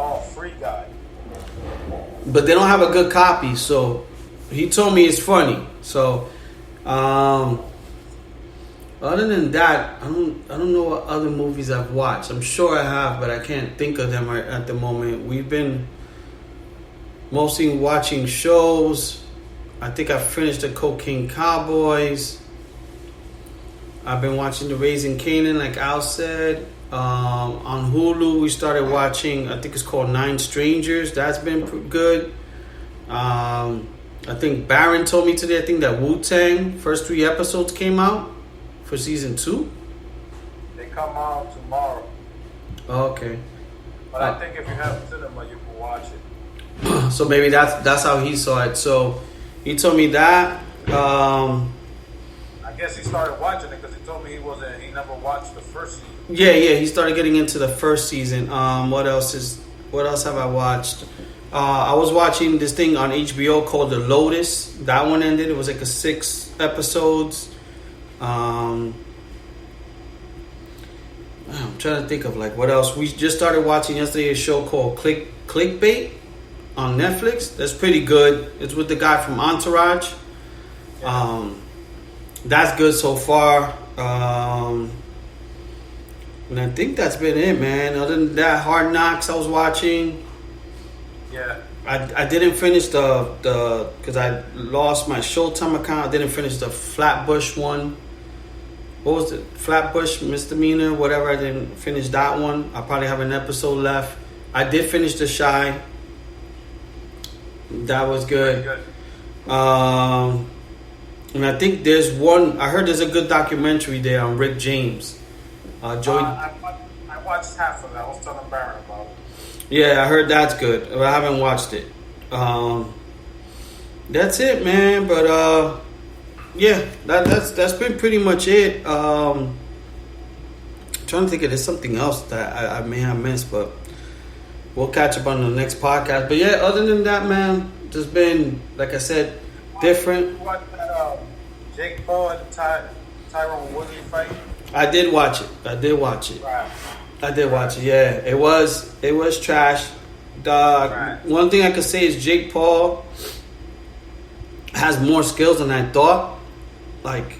Oh, Free Guy. but they don't have a good copy. So he told me it's funny. So other than that, I don't know what other movies I've watched. I'm sure I have, but I can't think of them right at the moment. We've been mostly watching shows. I think I finished the Cocaine Cowboys. I've been watching the Raising Kanan, like Al said. On Hulu, we started watching, I think it's called Nine Strangers. That's been good. I think Baron told me today, I think that Wu-Tang, first 3 episodes came out for season 2. They come out tomorrow. Oh, okay. But I think if you have cinema, you can watch it. So maybe that's how he saw it. So he told me that. I guess he started watching it because he told me he never watched the first season. Yeah, he started getting into the first season. What else have I watched? I was watching this thing on HBO called The Lotus. That one ended. It was like a 6 episodes. I'm trying to think of like what else. We just started watching yesterday a show called Clickbait on Netflix. That's pretty good. It's with the guy from Entourage. Yeah. That's good so far. And I think that's been it, man. Other than that, Hard Knocks I was watching. Yeah. I didn't finish the because I lost my Showtime account. I didn't finish the Flatbush one. What was it? Flatbush Misdemeanor, whatever. I didn't finish that one. I probably have an episode left. I did finish The Shy. That was good. And I think there's one. I heard there's a good documentary there on Rick James. Joey. I watched half of that. I was telling Baron about it. Yeah, I heard that's good. I haven't watched it. That's it, man. But yeah, that's been pretty much it. Trying to think if there's something else that I may have missed, but we'll catch up on the next podcast. But yeah, other than that, man, just been, like I said, different. What that Jake Paul and Tyrone Woodley fight? I did watch it. Right. I did watch it. Yeah, it was trash. Right. One thing I could say is Jake Paul has more skills than I thought. Like,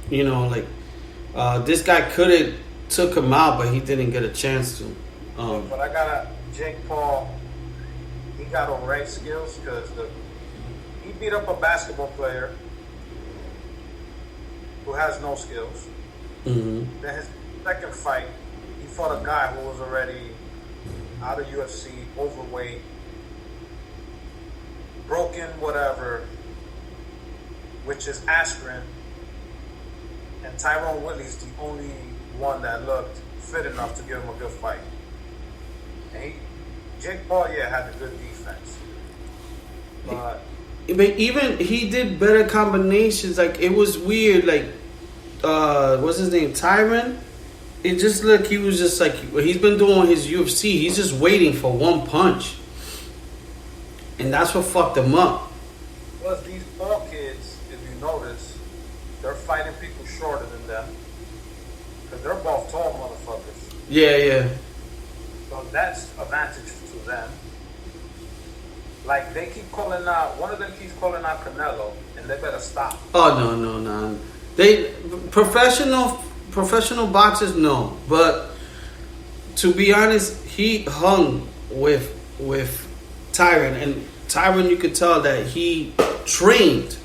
this guy could have took him out, but he didn't get a chance to. But I got Jake Paul. He got all right skills because he beat up a basketball player who has no skills. Mm-hmm. Then his second fight, he fought a guy who was already out of UFC, overweight, broken, whatever, which is aspirin. And Tyrone Woodley's the only one that looked fit enough to give him a good fight. And Jake Paul, had a good defense. But even he did better combinations. Like, it was weird. Like, what's his name? Tyron? It just looked, he was just like, he's been doing his UFC. He's just waiting for one punch. And that's what fucked him up. Plus, these Paul kids, if you notice, they're fighting people shorter than them. Because they're both tall motherfuckers. Yeah. So that's advantage to them. Like, they keep calling out, one of them keeps calling out Canelo, and they better stop. Oh, no. They, professional boxers, no. But to be honest, he hung with Tyron. And Tyron, you could tell that he trained.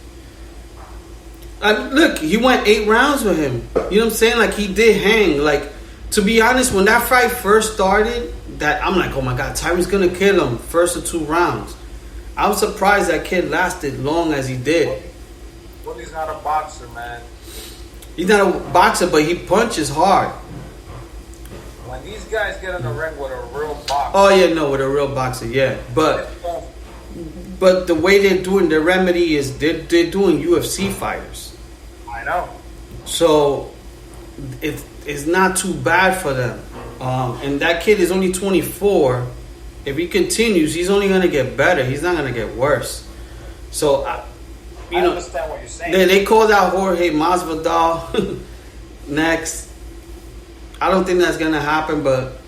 Look, he went 8 rounds with him. You know what I'm saying? Like, he did hang. Like, to be honest, when that fight first started, that I'm like, oh my God, Tyron's gonna kill him first of 2 rounds. I was surprised that kid lasted long as he did. Well, he's not a boxer, man. He's not a boxer, but he punches hard. When these guys get in the ring with a real boxer. Oh yeah, no, with a real boxer, yeah. But the way they're doing the remedy is they're doing UFC fighters. I know. So it's not too bad for them. And that kid is only 24. If he continues, he's only going to get better. He's not going to get worse. So, I understand what you're saying. They called out Jorge Masvidal next. I don't think that's going to happen, but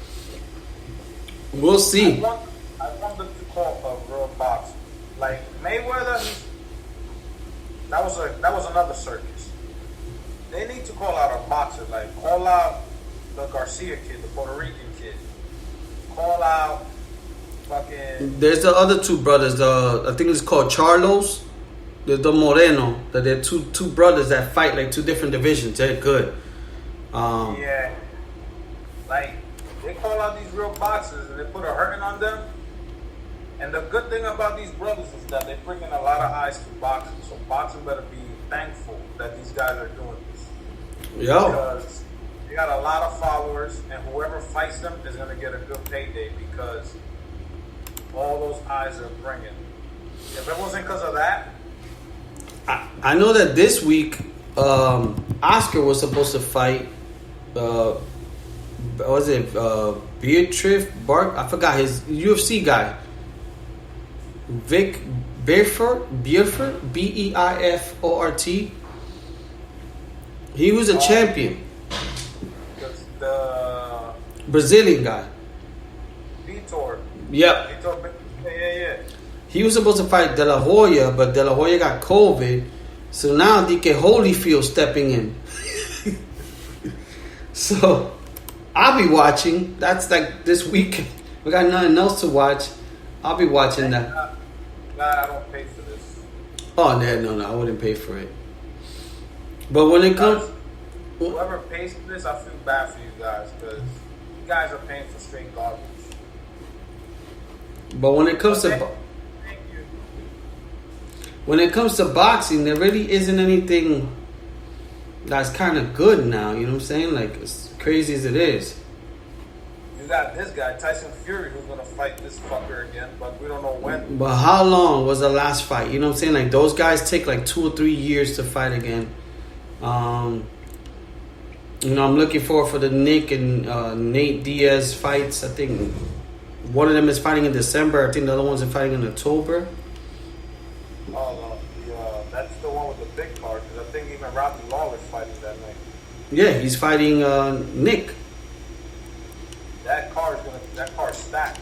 We'll I see. want, I want them to call a real box. Like Mayweather, that was another circus. They need to call out a boxer. Like call out the Garcia kid, the Puerto Rican kid. Call out fucking. There's the other two brothers. I think it's called Charlos. There's the Moreno. That they're two brothers that fight like two different divisions. They're good. Yeah. Like they call out these real boxers and they put a hurting on them. And the good thing about these brothers is that they bring in a lot of eyes to boxing. So boxing better be thankful that these guys are doing this. Yo. Because they got a lot of followers, and whoever fights them is going to get a good payday because all those eyes are bringing. If it wasn't because of that, I know that this week Oscar was supposed to fight. Was it Beatrice Bark? I forgot his UFC guy. Vic Beifort, Beifort. He was a champion. the Brazilian guy. Vitor. Yep. Vitor, yeah. He was supposed to fight De La Hoya, but De La Hoya got COVID. So now DK Holyfield stepping in. So I'll be watching. That's like this week. We got nothing else to watch. I'll be watching that. Glad I don't pay for this. Oh no, I wouldn't pay for it. But when it comes, Whoever pays for this, I feel bad for you guys because you guys are paying for straight garbage. but when it comes to Thank you. when it comes to boxing, there really isn't anything that's kind of good now. You know what I'm saying? Like as crazy as it is. You got this guy, Tyson Fury, who's gonna fight this fucker again, but we don't know when. But how long was the last fight? You know what I'm saying? Like those guys take like 2 or 3 years to fight again. You know, I'm looking forward for the Nick and Nate Diaz fights. I think one of them is fighting in December. I think the other one's fighting in October. Oh, that's the one with the big card. Because I think even Robbie Lawler's fighting that night. Yeah, he's fighting Nick. That card's stacked.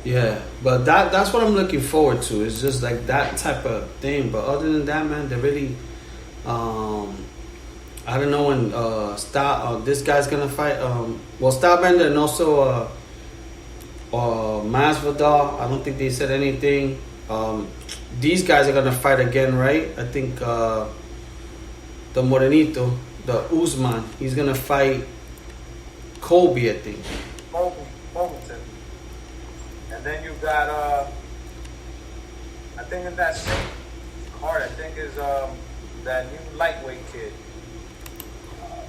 Yeah, but that's what I'm looking forward to. It's just like that type of thing. But other than that, man, they're really. I don't know when this guy's gonna fight. Stylebender and also Masvidal. I don't think they said anything. These guys are gonna fight again, right? I think the Morenito, the Usman, he's gonna fight Kobe, I think. Covington. And then you got I think in that same card, I think is that new lightweight kid.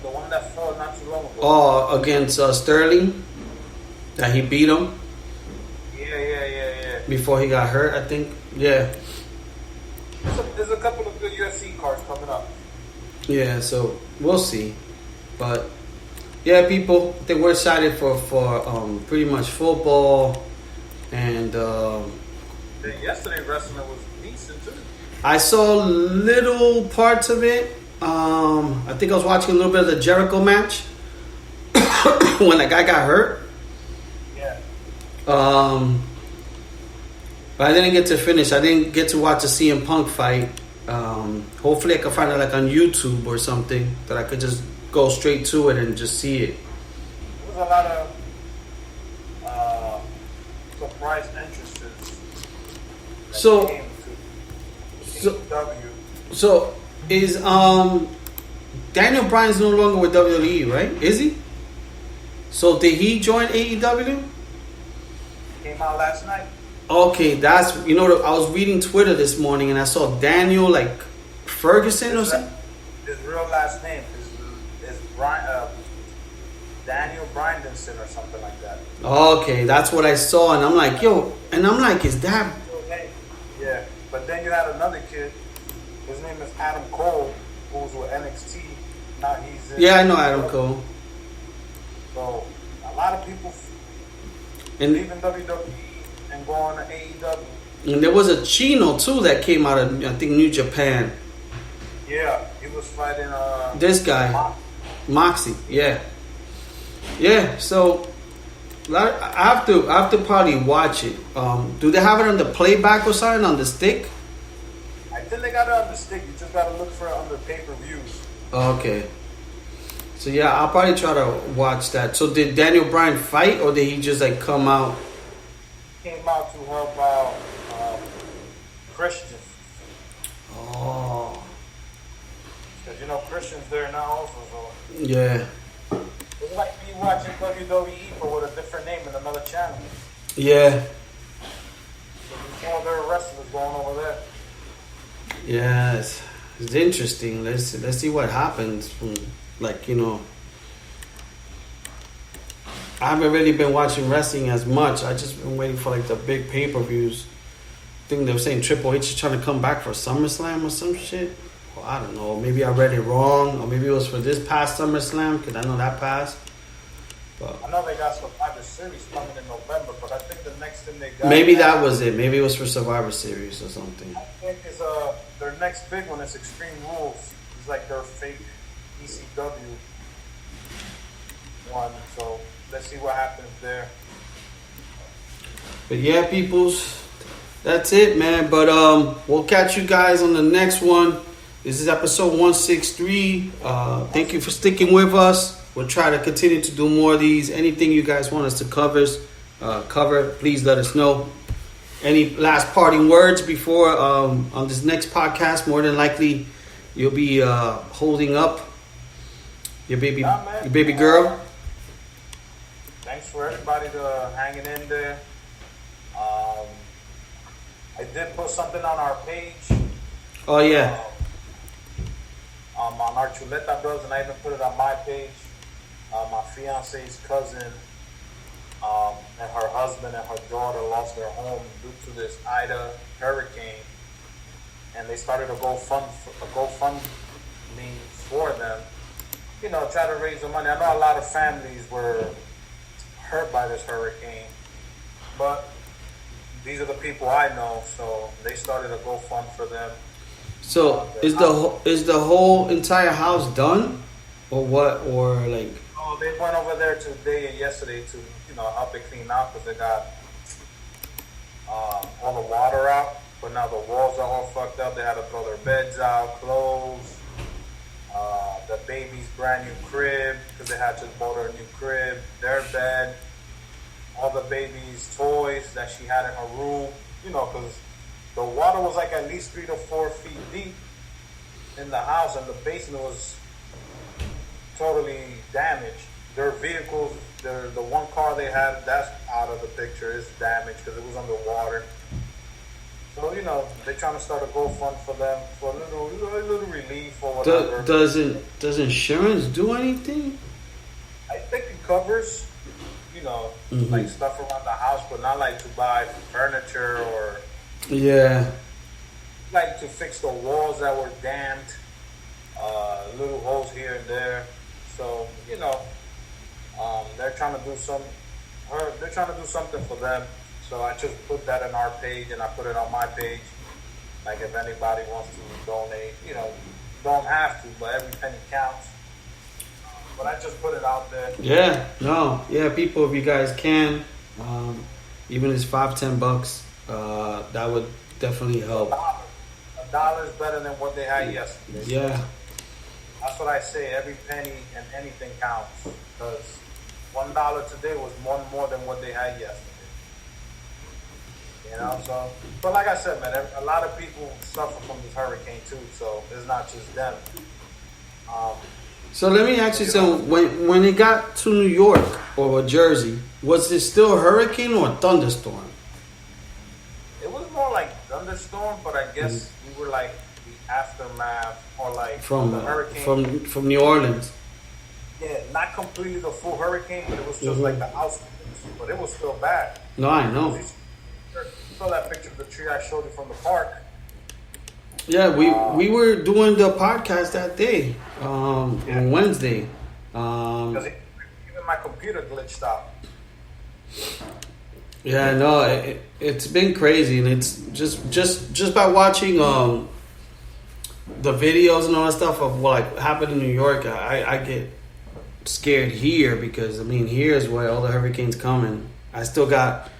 The one that fought not too long ago. Oh, against Sterling, that he beat him. Yeah. Before he got hurt, I think. Yeah. There's a couple of good UFC cards coming up. Yeah, so we'll see. But yeah, people, I think we're excited for pretty much football. And Yesterday wrestling was decent too. I saw little parts of it. I think I was watching a little bit of the Jericho match when that guy got hurt. Yeah. But I didn't get to finish. I didn't get to watch the CM Punk fight. Hopefully I can find it like on YouTube or something that I could just go straight to it and just see it. There was a lot of surprise entrances. So, Came to AEW. so is Daniel Bryan's no longer with WWE, right? Is he? So did he join AEW? Came out last night. Okay, that's I was reading Twitter this morning and I saw Daniel like Ferguson or something. His real last name is Brian, Daniel Bryandenson or something like that. Okay, that's what I saw and I'm like, is that? Yeah, but then you had another kid. His name is Adam Cole, who's with NXT. Now he's in. Yeah, I know Adam Cole. So a lot of people And leaving WWE and going to AEW. And there was a Chino too that came out of I think New Japan. Yeah, he was fighting This guy, Moxie. Yeah. So I have to probably watch it. Do they have it on the playback or something on the stick? I think they got it on the stick. You just gotta look for it under pay-per-views. Okay. So yeah, I'll probably try to watch that. So did Daniel Bryan fight, or did he just like come out? Came out to help out Christian. Oh. Because Christian's there now also. So. Yeah. It's like me watching WWE but with a different name and another channel. Yeah. There's all their wrestlers going over there. Yes. It's interesting. Let's see what happens. Like, I haven't really been watching wrestling as much. I just been waiting for like the big pay-per-views. I think they were saying Triple H is trying to come back for SummerSlam or some shit. Well, I don't know. Maybe I read it wrong, or maybe it was for this past SummerSlam because I know that passed. But I know they got Survivor Series coming in November, but I think the next thing they got. maybe that was it. Maybe it was for Survivor Series or something. I think is their next big one is Extreme Rules. It's like their fake ECW one. So let's see what happens there. But yeah, peoples, that's it, man. But we'll catch you guys on the next one. This is episode 163. Thank you for sticking with us. We'll try to continue to do more of these. Anything you guys want us to cover, please let us know. Any last parting words before on this next podcast? More than likely, you'll be holding up your baby girl. Thanks for everybody to hanging in there. I did put something on our page. Oh yeah. On our Chuleta Bros, and I even put it on my page. My fiance's cousin and her husband and her daughter lost their home due to this Ida hurricane, and they started a GoFundMe for them. Try to raise the money. I know a lot of families were hurt by this hurricane, but these are the people I know, so they started a GoFundMe for them. So is the whole entire house done, or what, or like? Oh, they went over there today and yesterday to help it clean out because they got all the water out, but now the walls are all fucked up. They had to throw their beds out, clothes, the baby's brand new crib because they had to bought her a new crib, their bed, all the baby's toys that she had in her room, because the water was like at least 3 to 4 feet deep in the house, and the basement was totally damaged. Their vehicles, the one car they had, that's out of the picture. It's damaged because it was underwater. So they're trying to start a GoFundMe for them for a little relief or whatever. Does insurance do anything? I think it covers, like stuff around the house, but not like to buy furniture or. Yeah. Like to fix the walls that were damped, little holes here and there. So they're trying to do something for them. So I just put that in our page and I put it on my page. Like if anybody wants to donate, don't have to, but every penny counts. But I just put it out there. Yeah, people, if you guys can, even if it's $5-10, that would definitely help. $1 is better than what they had yesterday. Yeah. That's what I say. Every penny and anything counts. Because $1 today was one more than what they had yesterday. So. But like I said, man, a lot of people suffer from this hurricane too. So it's not just them. So let me ask you something. When it got to New York or Jersey, was it still a hurricane or a thunderstorm? It was more like thunderstorm, but I guess we were like the aftermath or like from the hurricane from New Orleans. Yeah, not completely the full hurricane, but it was just like the outskirts. But it was still bad. No, I know. You saw that picture of the tree I showed you from the park. Yeah, we were doing the podcast that day on Wednesday. Because even my computer glitched out. Yeah, no, it's been crazy, and it's just by watching the videos and all that stuff of what happened in New York, I get scared here because I mean here is where all the hurricanes coming. I still got